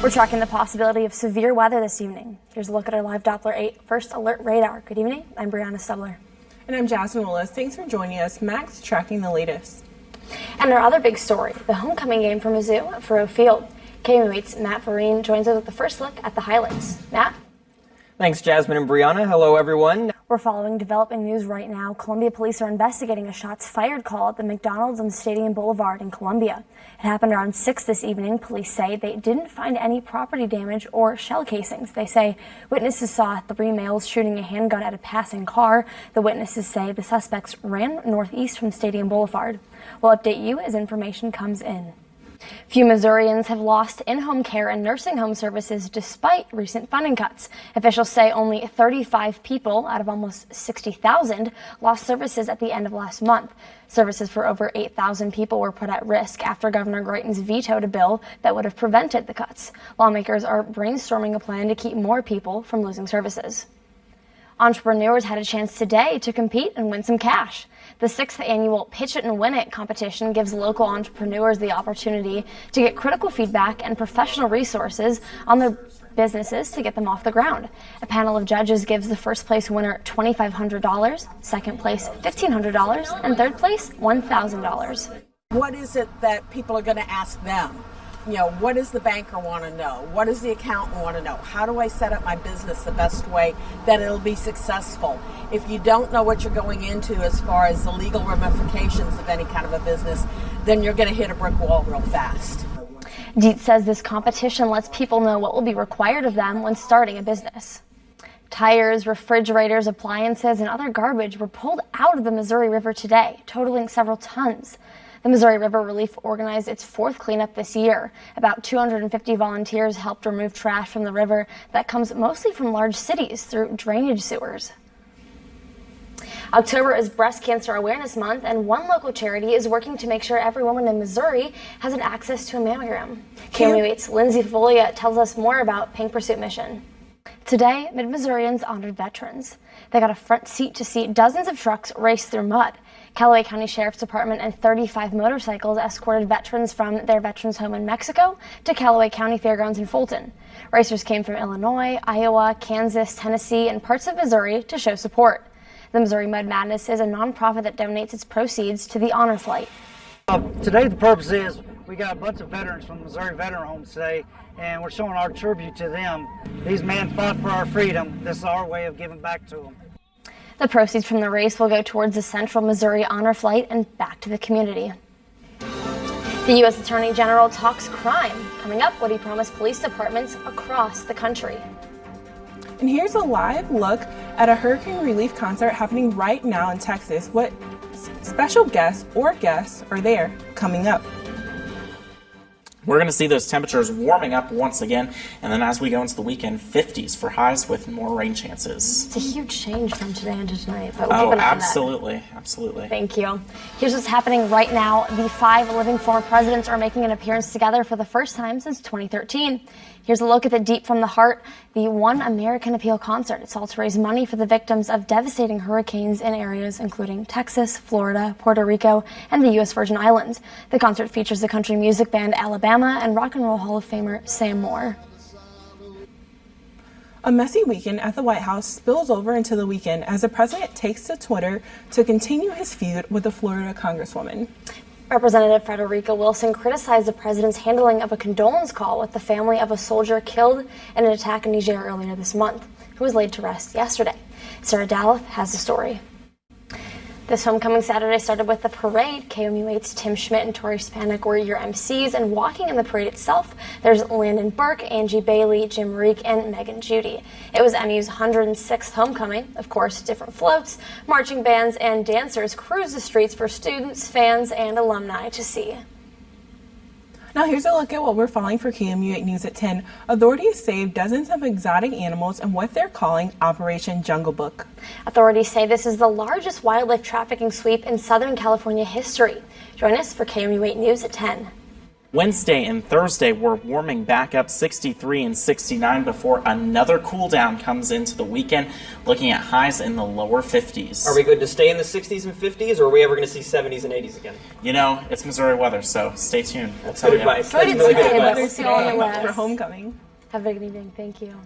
We're tracking the possibility of severe weather this evening. Here's a look at our live Doppler 8 First Alert Radar. Good evening, I'm Brianna Stubler. And I'm Jasmine Willis. Thanks for joining us. Max tracking the latest. And our other big story, the homecoming game for Mizzou at Faroe Field. KOMU 8's Matt Vereen joins us with the first look at the highlights. Matt? Thanks, Jasmine and Brianna. Hello, everyone. We're following developing news right now. Columbia police are investigating a shots fired call at the McDonald's on Stadium Boulevard in Columbia. It happened around 6 this evening. Police say they didn't find any property damage or shell casings. They say witnesses saw 3 males shooting a handgun at a passing car. The witnesses say the suspects ran northeast from Stadium Boulevard. We'll update you as information comes in. Few Missourians have lost in-home care and nursing home services despite recent funding cuts. Officials say only 35 people out of almost 60,000 lost services at the end of last month. Services for over 8,000 people were put at risk after Governor Greitens vetoed a bill that would have prevented the cuts. Lawmakers are brainstorming a plan to keep more people from losing services. Entrepreneurs had a chance today to compete and win some cash. The 6th annual Pitch It and Win It competition gives local entrepreneurs the opportunity to get critical feedback and professional resources on their businesses to get them off the ground. A panel of judges gives the first place winner $2,500, second place $1,500, and third place $1,000. What is it that people are going to ask them? You know, what does the banker want to know? What does the accountant want to know? How do I set up my business the best way that it'll be successful? If you don't know what you're going into as far as the legal ramifications of any kind of a business, then you're going to hit a brick wall real fast. Dietz says this competition lets people know what will be required of them when starting a business. Tires, refrigerators, appliances, and other garbage were pulled out of the Missouri River today, totaling several tons. The Missouri River Relief organized its 4th cleanup this year. About 250 volunteers helped remove trash from the river that comes mostly from large cities through drainage sewers. October is Breast Cancer Awareness Month, and one local charity is working to make sure every woman in Missouri has an access to a mammogram. KOMU 8's Lindsay Folia tells us more about Pink Pursuit Mission. Today, Mid-Missourians honored veterans. They got a front seat to see dozens of trucks race through mud. Callaway County Sheriff's Department and 35 motorcycles escorted veterans from their veterans home in Mexico to Callaway County Fairgrounds in Fulton. Racers came from Illinois, Iowa, Kansas, Tennessee, and parts of Missouri to show support. The Missouri Mud Madness is a nonprofit that donates its proceeds to the Honor Flight. Today the purpose is we got a bunch of veterans from the Missouri Veteran Homes today, and we're showing our tribute to them. These men fought for our freedom. This is our way of giving back to them. The proceeds from the race will go towards the Central Missouri Honor Flight and back to the community. The U.S. Attorney General talks crime. Coming up, what he promised police departments across the country. And here's a live look at a hurricane relief concert happening right now in Texas. What special guests are there coming up? We're going to see those temperatures warming up once again, and then as we go into the weekend, 50s for highs with more rain chances. It's a huge change from today into tonight, but we'll keep an eye on that. Absolutely. Thank you. Here's what's happening right now. The 5 living former presidents are making an appearance together for the first time since 2013. Here's a look at the Deep from the Heart, the One American Appeal concert. It's all to raise money for the victims of devastating hurricanes in areas including Texas, Florida, Puerto Rico, and the U.S. Virgin Islands. The concert features the country music band Alabama and Rock and Roll Hall of Famer Sam Moore. A messy weekend at the White House spills over into the weekend as the president takes to Twitter to continue his feud with the Florida congresswoman. Representative Frederica Wilson criticized the president's handling of a condolence call with the family of a soldier killed in an attack in Niger earlier this month, who was laid to rest yesterday. Sarah Dallas has the story. This homecoming Saturday started with the parade. KOMU 8's Tim Schmidt and Tori Spanik were your MCs, and walking in the parade itself, there's Landon Burke, Angie Bailey, Jim Reek, and Megan Judy. It was MU's 106th homecoming. Of course, different floats, marching bands, and dancers cruised the streets for students, fans, and alumni to see. Now here's a look at what we're following for KOMU 8 News at 10. Authorities saved dozens of exotic animals in what they're calling Operation Jungle Book. Authorities say this is the largest wildlife trafficking sweep in Southern California history. Join us for KOMU 8 News at 10. Wednesday and Thursday, we're warming back up 63 and 69 before another cool down comes into the weekend, looking at highs in the lower 50s. Are we good to stay in the 60s and 50s, or are we ever going to see 70s and 80s again? You know, it's Missouri weather, so stay tuned. That's good advice. Good That's really good today, but advice. we'll see you all in the for West. homecoming. Have a good evening. Thank you.